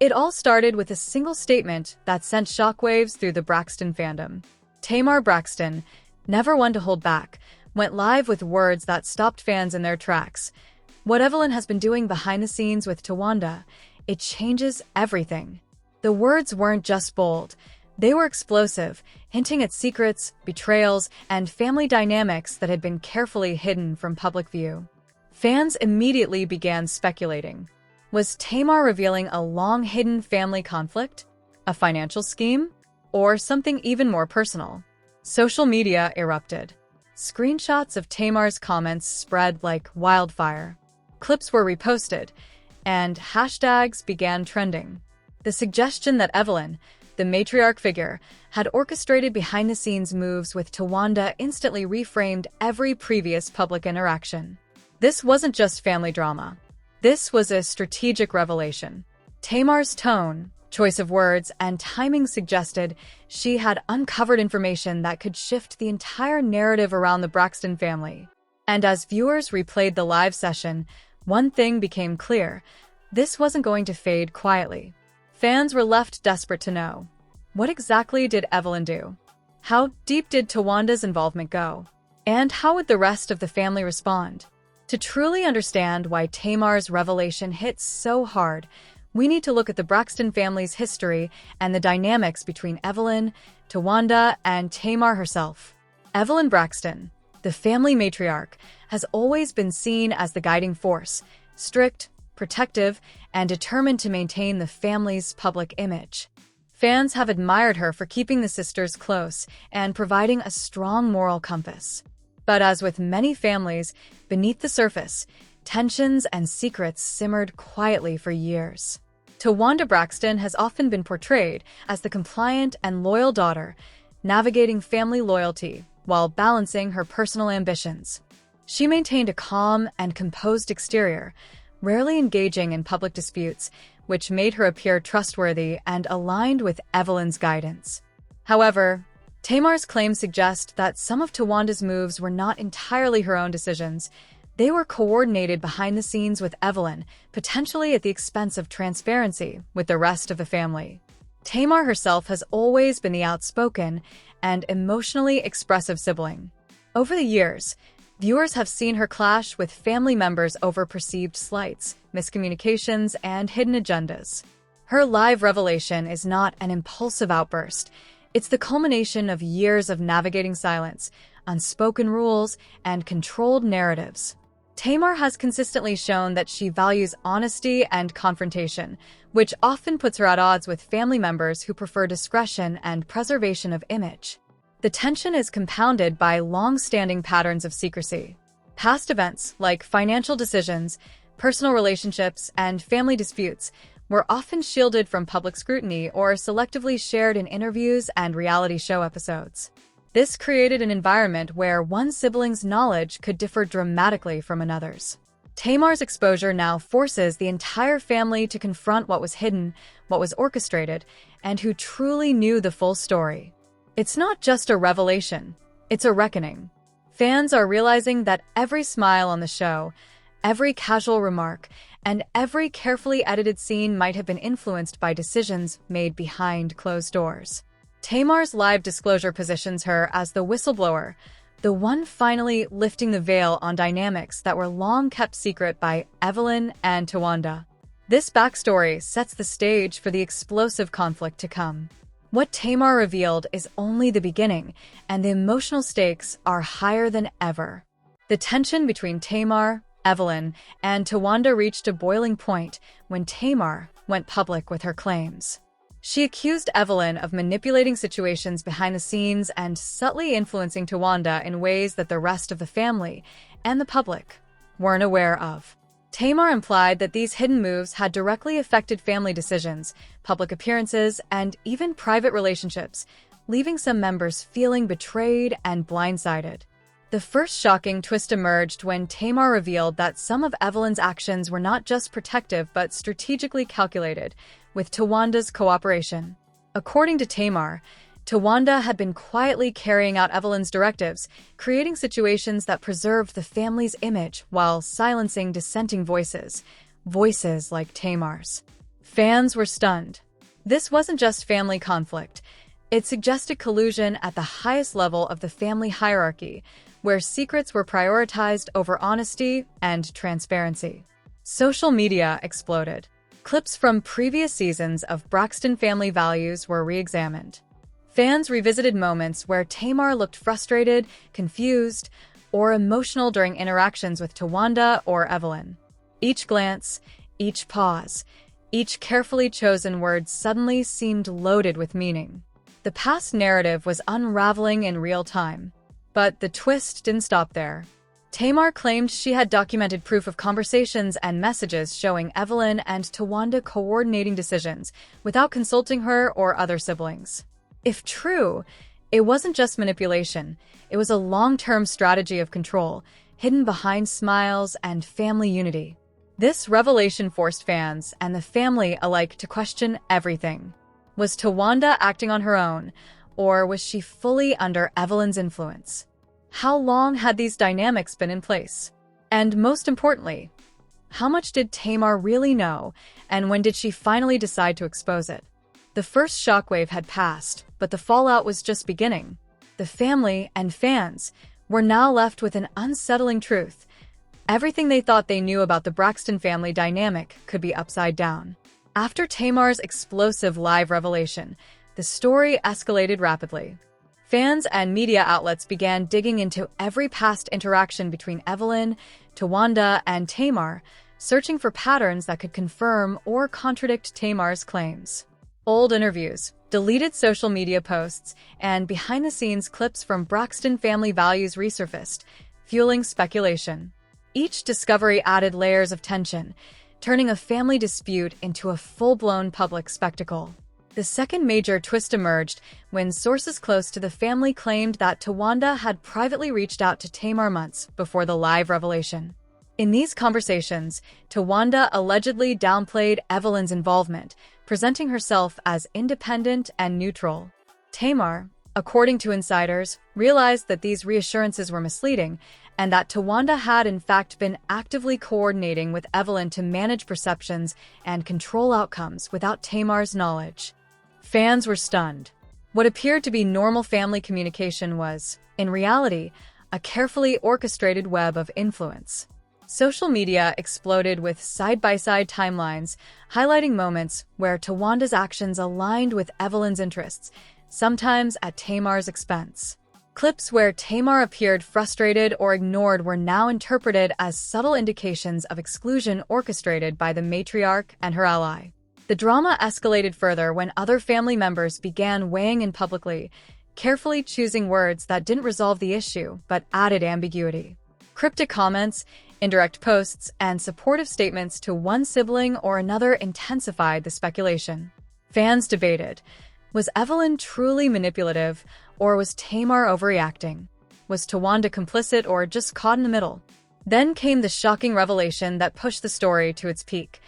It all started with a single statement that sent shockwaves through the Braxton fandom. Tamar Braxton, never one to hold back, went live with words that stopped fans in their tracks. What Evelyn has been doing behind the scenes with Towanda, it changes everything. The words weren't just bold. They were explosive, hinting at secrets, betrayals, and family dynamics that had been carefully hidden from public view. Fans immediately began speculating. Was Tamar revealing a long-hidden family conflict, a financial scheme, or something even more personal? Social media erupted. Screenshots of Tamar's comments spread like wildfire. Clips were reposted, and hashtags began trending. The suggestion that Evelyn, the matriarch figure, had orchestrated behind-the-scenes moves with Towanda instantly reframed every previous public interaction. This wasn't just family drama. This was a strategic revelation. Tamar's tone, choice of words, and timing suggested she had uncovered information that could shift the entire narrative around the Braxton family. And as viewers replayed the live session, one thing became clear: this wasn't going to fade quietly. Fans were left desperate to know. What exactly did Evelyn do? How deep did Towanda's involvement go? And how would the rest of the family respond? To truly understand why Tamar's revelation hit so hard, we need to look at the Braxton family's history and the dynamics between Evelyn, Towanda, and Tamar herself. Evelyn Braxton, the family matriarch, has always been seen as the guiding force, strict, protective, and determined to maintain the family's public image. Fans have admired her for keeping the sisters close and providing a strong moral compass. But as with many families, beneath the surface, tensions and secrets simmered quietly for years. Towanda Braxton has often been portrayed as the compliant and loyal daughter, navigating family loyalty while balancing her personal ambitions. She maintained a calm and composed exterior, rarely engaging in public disputes, which made her appear trustworthy and aligned with Evelyn's guidance. However, Tamar's claims suggest that some of Towanda's moves were not entirely her own decisions. They were coordinated behind the scenes with Evelyn, potentially at the expense of transparency with the rest of the family. Tamar herself has always been the outspoken and emotionally expressive sibling. Over the years, viewers have seen her clash with family members over perceived slights, miscommunications, and hidden agendas. Her live revelation is not an impulsive outburst. It's the culmination of years of navigating silence, unspoken rules, and controlled narratives. Tamar has consistently shown that she values honesty and confrontation, which often puts her at odds with family members who prefer discretion and preservation of image. The tension is compounded by long-standing patterns of secrecy. Past events, like financial decisions, personal relationships, and family disputes, were often shielded from public scrutiny or selectively shared in interviews and reality show episodes. This created an environment where one sibling's knowledge could differ dramatically from another's. Tamar's exposure now forces the entire family to confront what was hidden, what was orchestrated, and who truly knew the full story. It's not just a revelation, it's a reckoning. Fans are realizing that every smile on the show, every casual remark, and every carefully edited scene might have been influenced by decisions made behind closed doors. Tamar's live disclosure positions her as the whistleblower, the one finally lifting the veil on dynamics that were long kept secret by Evelyn and Towanda. This backstory sets the stage for the explosive conflict to come. What Tamar revealed is only the beginning, and the emotional stakes are higher than ever. The tension between Tamar, Evelyn, and Towanda reached a boiling point when Tamar went public with her claims. She accused Evelyn of manipulating situations behind the scenes and subtly influencing Towanda in ways that the rest of the family and the public weren't aware of. Tamar implied that these hidden moves had directly affected family decisions, public appearances, and even private relationships, leaving some members feeling betrayed and blindsided. The first shocking twist emerged when Tamar revealed that some of Evelyn's actions were not just protective but strategically calculated, with Towanda's cooperation. According to Tamar, Towanda had been quietly carrying out Evelyn's directives, creating situations that preserved the family's image while silencing dissenting voices like Tamar's. Fans were stunned. This wasn't just family conflict. It suggested collusion at the highest level of the family hierarchy, where secrets were prioritized over honesty and transparency. Social media exploded. Clips from previous seasons of Braxton Family Values were re-examined. Fans revisited moments where Tamar looked frustrated, confused, or emotional during interactions with Towanda or Evelyn. Each glance, each pause, each carefully chosen word suddenly seemed loaded with meaning. The past narrative was unraveling in real time. But the twist didn't stop there. Tamar claimed she had documented proof of conversations and messages showing Evelyn and Towanda coordinating decisions without consulting her or other siblings. If true, it wasn't just manipulation. It was a long-term strategy of control, hidden behind smiles and family unity. This revelation forced fans and the family alike to question everything. Was Towanda acting on her own, or was she fully under Evelyn's influence? How long had these dynamics been in place? And most importantly, how much did Tamar really know, and when did she finally decide to expose it? The first shockwave had passed, but the fallout was just beginning. The family and fans were now left with an unsettling truth. Everything they thought they knew about the Braxton family dynamic could be upside down. After Tamar's explosive live revelation, the story escalated rapidly. Fans and media outlets began digging into every past interaction between Evelyn, Towanda, and Tamar, searching for patterns that could confirm or contradict Tamar's claims. Old interviews, deleted social media posts, and behind-the-scenes clips from Braxton Family Values resurfaced, fueling speculation. Each discovery added layers of tension, turning a family dispute into a full-blown public spectacle. The second major twist emerged when sources close to the family claimed that Towanda had privately reached out to Tamar months before the live revelation. In these conversations, Towanda allegedly downplayed Evelyn's involvement, presenting herself as independent and neutral. Tamar, according to insiders, realized that these reassurances were misleading and that Towanda had in fact been actively coordinating with Evelyn to manage perceptions and control outcomes without Tamar's knowledge. Fans were stunned. What appeared to be normal family communication was, in reality, a carefully orchestrated web of influence. Social media exploded with side-by-side timelines, highlighting moments where Towanda's actions aligned with Evelyn's interests, sometimes at Tamar's expense. Clips where Tamar appeared frustrated or ignored were now interpreted as subtle indications of exclusion orchestrated by the matriarch and her ally. The drama escalated further when other family members began weighing in publicly, carefully choosing words that didn't resolve the issue but added ambiguity. Cryptic comments, indirect posts, and supportive statements to one sibling or another intensified the speculation. Fans debated, was Evelyn truly manipulative, or was Tamar overreacting? Was Towanda complicit or just caught in the middle? Then came the shocking revelation that pushed the story to its peak.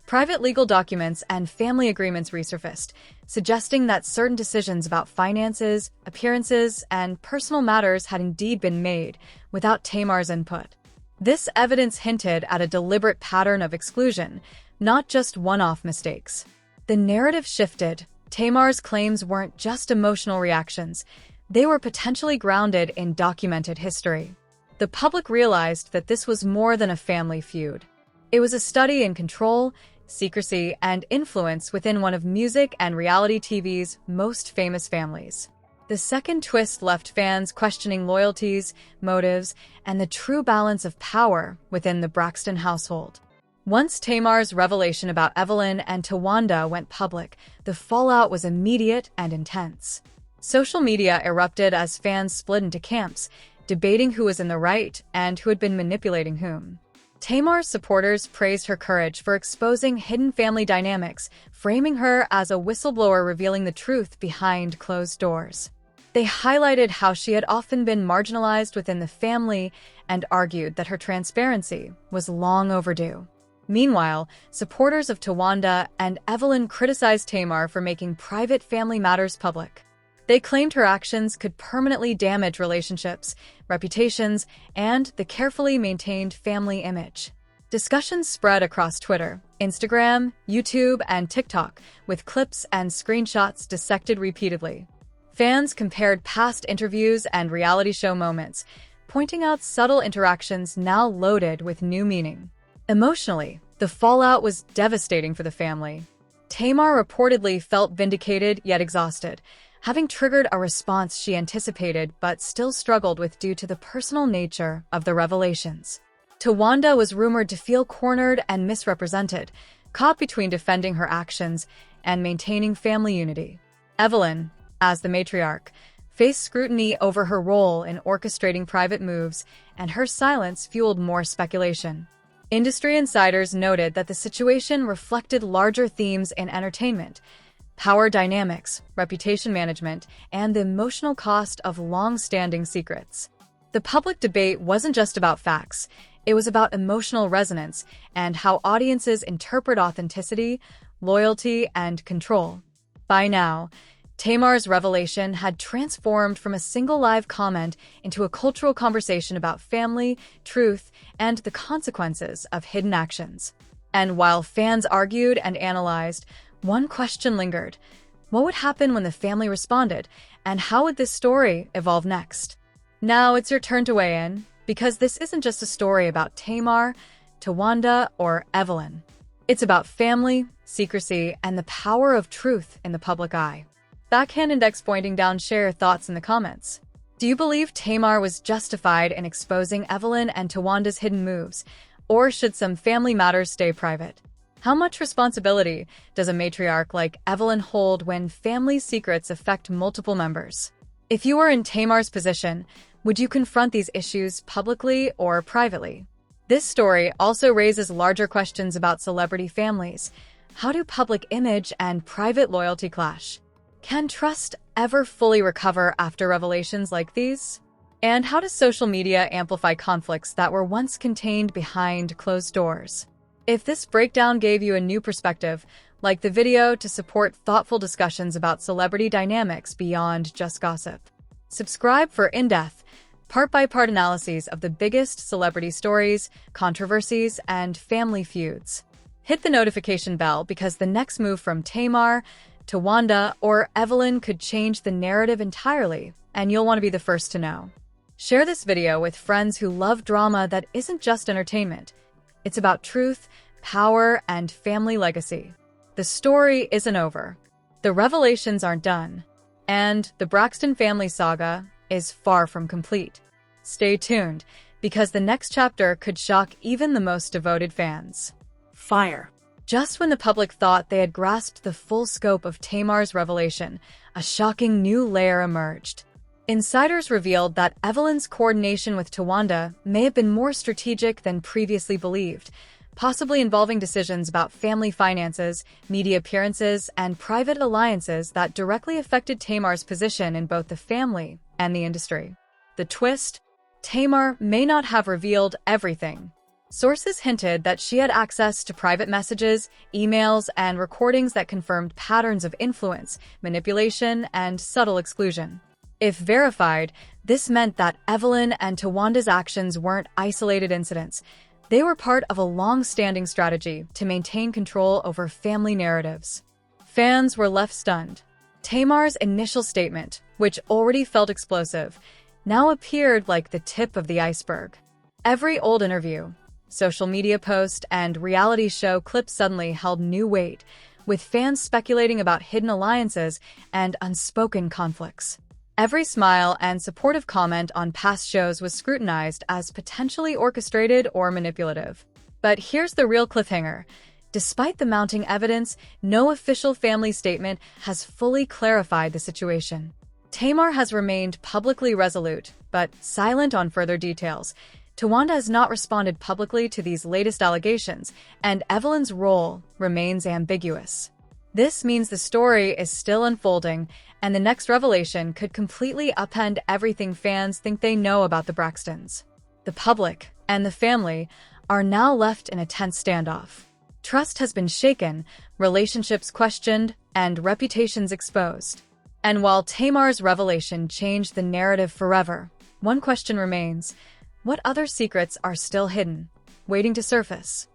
Private legal documents and family agreements resurfaced, suggesting that certain decisions about finances, appearances, and personal matters had indeed been made without Tamar's input. This evidence hinted at a deliberate pattern of exclusion, not just one-off mistakes. The narrative shifted. Tamar's claims weren't just emotional reactions. They were potentially grounded in documented history. The public realized that this was more than a family feud. It was a study in control, secrecy, and influence within one of music and reality TV's most famous families. The second twist left fans questioning loyalties, motives, and the true balance of power within the Braxton household. Once Tamar's revelation about Evelyn and Towanda went public, the fallout was immediate and intense. Social media erupted as fans split into camps, debating who was in the right and who had been manipulating whom. Tamar's supporters praised her courage for exposing hidden family dynamics, framing her as a whistleblower revealing the truth behind closed doors. They highlighted how she had often been marginalized within the family and argued that her transparency was long overdue. Meanwhile, supporters of Towanda and Evelyn criticized Tamar for making private family matters public. They claimed her actions could permanently damage relationships, reputations, and the carefully maintained family image. Discussions spread across Twitter, Instagram, YouTube, and TikTok, with clips and screenshots dissected repeatedly. Fans compared past interviews and reality show moments, pointing out subtle interactions now loaded with new meaning. Emotionally, the fallout was devastating for the family. Tamar reportedly felt vindicated yet exhausted, having triggered a response she anticipated but still struggled with due to the personal nature of the revelations. Towanda was rumored to feel cornered and misrepresented, caught between defending her actions and maintaining family unity. Evelyn, as the matriarch, faced scrutiny over her role in orchestrating private moves, and her silence fueled more speculation. Industry insiders noted that the situation reflected larger themes in entertainment: power dynamics, reputation management, and the emotional cost of long-standing secrets. The public debate wasn't just about facts, it was about emotional resonance and how audiences interpret authenticity, loyalty, and control. By now, Tamar's revelation had transformed from a single live comment into a cultural conversation about family, truth, and the consequences of hidden actions. And while fans argued and analyzed, one question lingered: what would happen when the family responded, and how would this story evolve next? Now it's your turn to weigh in, because this isn't just a story about Tamar, Towanda, or Evelyn. It's about family, secrecy, and the power of truth in the public eye. Backhand index pointing down, share your thoughts in the comments. Do you believe Tamar was justified in exposing Evelyn and Towanda's hidden moves, or should some family matters stay private? How much responsibility does a matriarch like Evelyn hold when family secrets affect multiple members? If you were in Tamar's position, would you confront these issues publicly or privately? This story also raises larger questions about celebrity families. How do public image and private loyalty clash? Can trust ever fully recover after revelations like these? And how does social media amplify conflicts that were once contained behind closed doors? If this breakdown gave you a new perspective, like the video to support thoughtful discussions about celebrity dynamics beyond just gossip. Subscribe for in-depth, part-by-part analyses of the biggest celebrity stories, controversies, and family feuds. Hit the notification bell because the next move from Tamar, Towanda, or Evelyn could change the narrative entirely, and you'll want to be the first to know. Share this video with friends who love drama that isn't just entertainment. It's about truth, power, and family legacy. The story isn't over. The revelations aren't done. And the Braxton family saga is far from complete. Stay tuned, because the next chapter could shock even the most devoted fans. Fire. Just when the public thought they had grasped the full scope of Tamar's revelation, a shocking new layer emerged. Insiders revealed that Evelyn's coordination with Towanda may have been more strategic than previously believed, possibly involving decisions about family finances, media appearances, and private alliances that directly affected Tamar's position in both the family and the industry. The twist? Tamar may not have revealed everything. Sources hinted that she had access to private messages, emails, and recordings that confirmed patterns of influence, manipulation, and subtle exclusion. If verified, this meant that Evelyn and Towanda's actions weren't isolated incidents. They were part of a long-standing strategy to maintain control over family narratives. Fans were left stunned. Tamar's initial statement, which already felt explosive, now appeared like the tip of the iceberg. Every old interview, social media post, and reality show clip suddenly held new weight, with fans speculating about hidden alliances and unspoken conflicts. Every smile and supportive comment on past shows was scrutinized as potentially orchestrated or manipulative. But here's the real cliffhanger. Despite the mounting evidence, no official family statement has fully clarified the situation. Tamar has remained publicly resolute, but silent on further details. Towanda has not responded publicly to these latest allegations, and Evelyn's role remains ambiguous. This means the story is still unfolding, and the next revelation could completely upend everything fans think they know about the Braxtons. The public and the family are now left in a tense standoff. Trust has been shaken, relationships questioned, and reputations exposed. And while Tamar's revelation changed the narrative forever, one question remains: what other secrets are still hidden, waiting to surface?